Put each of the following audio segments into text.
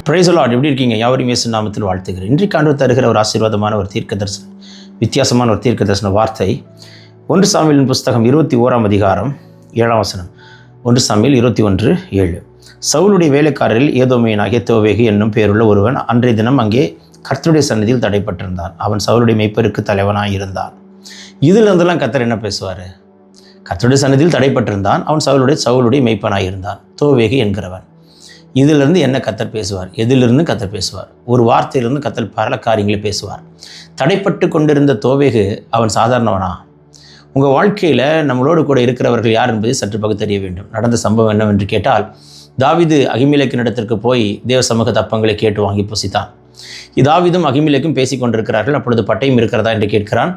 Praise the Lord. எப்படி இருக்கீங்க? யாவரையும் இயேசு நாமத்தில் வாழ்த்துகிறேன். இன்றைக்கு ஆண்டவர் தருகிற ஒரு ஆசீர்வாதமான ஒரு தீர்க்க தரிசனம், வித்தியாசமான ஒரு தீர்க்க தரிசன வார்த்தை 1 சாமுவேலின் புஸ்தகம் 21 அதிகாரம் 7 வசனம். 1 சாமுவேல் 21:7. சவுலுடைய வேலைக்காரரில் ஏதோமியனாகிய தோவேகு என்னும் பேருள்ள ஒருவன் அன்றைய தினம் அங்கே கர்த்தருடைய சந்நிதியில் தடைப்பட்டிருந்தான். அவன் சவுலுடைய மெய்ப்பருக்கு தலைவனாக இருந்தான். இதில் இருந்தெல்லாம் கர்த்தர் என்ன பேசுவார்? கர்த்தருடைய சந்நிதியில் தடைப்பட்டிருந்தான். அவன் சவுலுடைய மெய்ப்பனாக இருந்தான், தோவேகு என்கிறவன். இதிலிருந்து என்ன கர்த்தர் பேசுவார்? எதிலிருந்து கர்த்தர் பேசுவார்? ஒரு வார்த்தையிலிருந்து கர்த்தர் பல காரியங்களை பேசுவார். தடைப்பட்டு கொண்டிருந்த தோவேகு அவன் சாதாரணவனா? உங்கள் வாழ்க்கையில் நம்மளோடு கூட இருக்கிறவர்கள் யார் என்பதை சற்று பகுத்தறிய வேண்டும். நடந்த சம்பவம் என்னவென்று கேட்டால், தாவீது அகிமெலேக்கின் இடத்திற்கு போய் தேவ சமூக தப்பங்களை கேட்டு வாங்கி புசித்தான். தாவீதும் அகிமெலேக்கும் பேசி கொண்டிருக்கிறார்கள். அப்பொழுது பட்டயம் இருக்கிறதா என்று கேட்கிறான்.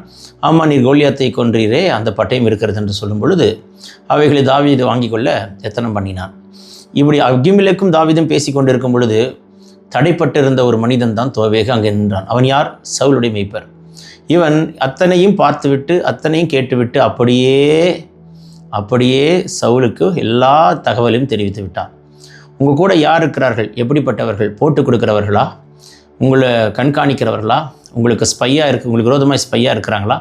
ஆமாம், நீர் கோலியாத்தை கொன்றீரே, அந்த பட்டயம் இருக்கிறது என்று சொல்லும் பொழுது அவைகளை தாவீது வாங்கி கொள்ள எத்தனம் பண்ணினான். இப்படி அகிமெலேக்கும் தாவீதும் பேசி கொண்டிருக்கும் பொழுது தடைப்பட்டிருந்த ஒரு மனிதன் தான் தோவேகு அங்கே நின்றான். அவன் யார்? சவுலுடைய மெய்ப்பர். இவன் அத்தனையும் பார்த்துவிட்டு அத்தனையும் கேட்டுவிட்டு அப்படியே சவுலுக்கு எல்லா தகவலையும் தெரிவித்து விட்டான். உங்கள் கூட யார் இருக்கிறார்கள்? எப்படிப்பட்டவர்கள்? போட்டு கொடுக்குறவர்களா? உங்களை கண்காணிக்கிறவர்களா? உங்களுக்கு ஸ்பையாக இருக்குது, உங்களுக்கு விரோதமாக ஸ்பையாக இருக்கிறாங்களா?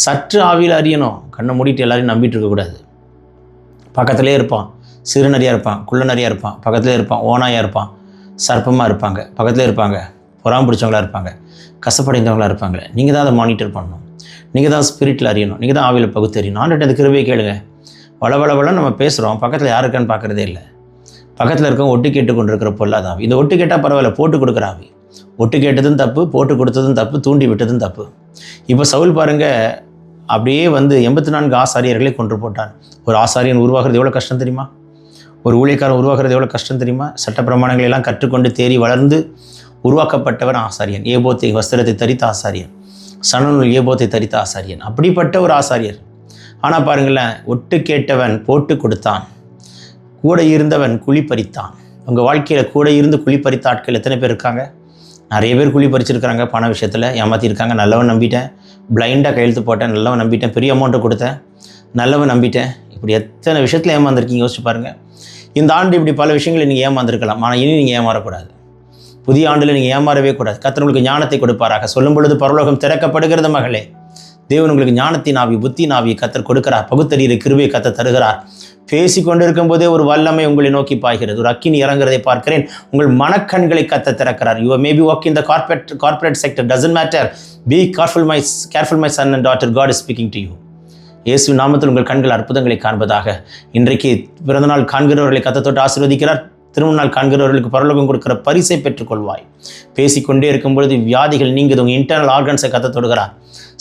சற்று ஆவியில் அறியணும். கண்ணை மூடிட்டு எல்லாரையும் நம்பிட்டு இருக்கக்கூடாது. பக்கத்திலே இருப்பான், சிறு நிறையா இருப்பான், குள்ள நிறையா இருப்பான், பக்கத்திலே இருப்பான், ஓனாயாக இருப்பான், சர்ப்பமாக இருப்பாங்க, பக்கத்திலே இருப்பாங்க, புறாம பிடிச்சவங்களாக இருப்பாங்க, கசப்படைந்தவங்களாக இருப்பாங்க. நீங்கள் தான் அதை மானிட்டர் பண்ணணும். நீங்கள் தான் ஸ்பிரிட்டில் அறியணும். நீங்கள் தான் ஆவியில் பகுத்தறியணும். ஆண்டுகிட்ட அந்த கிருபையை கேளுங்க. வளவளவளன்னு நம்ம பேசுகிறோம், பக்கத்தில் யார் இருக்கான்னு பார்க்குறதே இல்லை. பக்கத்தில் இருக்கவங்க ஒட்டு கேட்டு கொண்டு இருக்கிற பொல்லாத ஆவி. இந்த ஒட்டு கேட்டால் பரவாயில்ல, போட்டு கொடுக்குற ஆவி. ஒட்டு கேட்டதும் தப்பு, போட்டு கொடுத்ததும் தப்பு, தூண்டி விட்டதும் தப்பு. இப்போ சவுல் பாருங்கள், அப்படியே 84 ஆசாரியர்களை கொன்று போட்டான். ஒரு ஆசாரியன் உருவாகிறது எவ்வளோ கஷ்டம் தெரியுமா? ஒரு ஊழியக்காரன் உருவாகிறது எவ்வளோ கஷ்டம் தெரியுமா? சட்ட பிரமாணங்களை எல்லாம் கற்றுக்கொண்டு தேறி வளர்ந்து உருவாக்கப்பட்டவன் ஆசாரியன். ஏபோத்தை வஸ்திரத்தை தரித்த ஆசாரியன், சணநூல் ஏபோத்தை தரித்த ஆசாரியன். அப்படிப்பட்ட ஒரு ஆசாரியர். ஆனால் பாருங்களேன், ஒட்டு கேட்டவன் போட்டு கொடுத்தான், கூட இருந்தவன் குழி பறித்தான். உங்கள் வாழ்க்கையில் கூட இருந்து குழி பறித்த ஆட்கள் எத்தனை பேர் இருக்காங்க? நிறைய பேர் குழி பறிச்சிருக்கிறாங்க. பண விஷயத்தில் ஏமாற்றிருக்காங்க. நல்லவன் நம்பிட்டேன், பிளைண்டாக கையெழுத்து போட்டேன், நல்லவன் நம்பிட்டேன், பெரிய அமௌண்ட்டை கொடுத்தேன், நல்லவன் நம்பிட்டேன். இப்படி எத்தனை விஷயத்தில் ஏமாந்துருக்கீங்க, யோசிச்சு பாருங்கள். இந்த ஆண்டு இப்படி பல விஷயங்களை நீங்கள் ஏமாந்துருக்கலாம். ஆனால் இனி நீங்கள் ஏமாறக்கூடாது. புதிய ஆண்டில் நீங்கள் ஏமாறவே கூடாது. கர்த்தர் உங்களுக்கு ஞானத்தை கொடுப்பாராக. சொல்லும் பொழுது பரலோகம் திறக்கப்படுகிறது மகளே. தேவன் உங்களுக்கு ஞானத்தின் ஆவி, புத்தியின் ஆவி கர்த்தர் கொடுக்கிறார். பகுத்தறிகிற கிருபையை கர்த்தர் தருகிறார். பேசி கொண்டிருக்கும் போதே ஒரு வல்லமை உங்களை நோக்கி பாய்கிறது. ஒரு அக்கினி இறங்குறதை பார்க்கிறேன். உங்கள் மனக்கண்களை கர்த்தர் திறக்கிறார். You may be work in the corporate sector, doesn't matter. Be careful my son and daughter, God is speaking to you. Yesu நாமத்தில் உங்கள் கண்கள் அற்புதங்களை காண்பதாக. இன்றைக்கு பிறந்தநாள் காண்கிறவர்களை கர்த்தர் தொட்டு ஆசீர்வதிக்கிறார். திருமணநாள் காண்கிறவர்களுக்கு பரலோகம் கொடுக்கிற பரிசை பெற்றுக்கொள்வாய். பேசிக்கொண்டே இருக்கும் பொழுது வியாதிகள் நீங்குது. உங்கள் இன்டர்னல் ஆர்கன்ஸை கர்த்தர் தொடுகிறார்.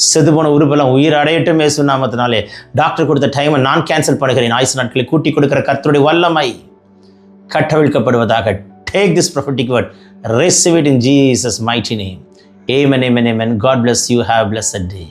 செதுபோன உறுப்பெல்லாம் உயிர் அடையட்டும் இயேசு நாமத்தினாலே. டாக்டர் கொடுத்த டைமை நான் கேன்சல் பண்ணுகிறேன். ஆயுசு நாட்களை கூட்டி கொடுக்கிற கர்த்தருடைய வல்லமை கட்டவிழ்க்கப்படுவதாக. Take this prophetic word, receive it in Jesus' mighty name. Amen, amen, amen. God bless you. Have a blessed day.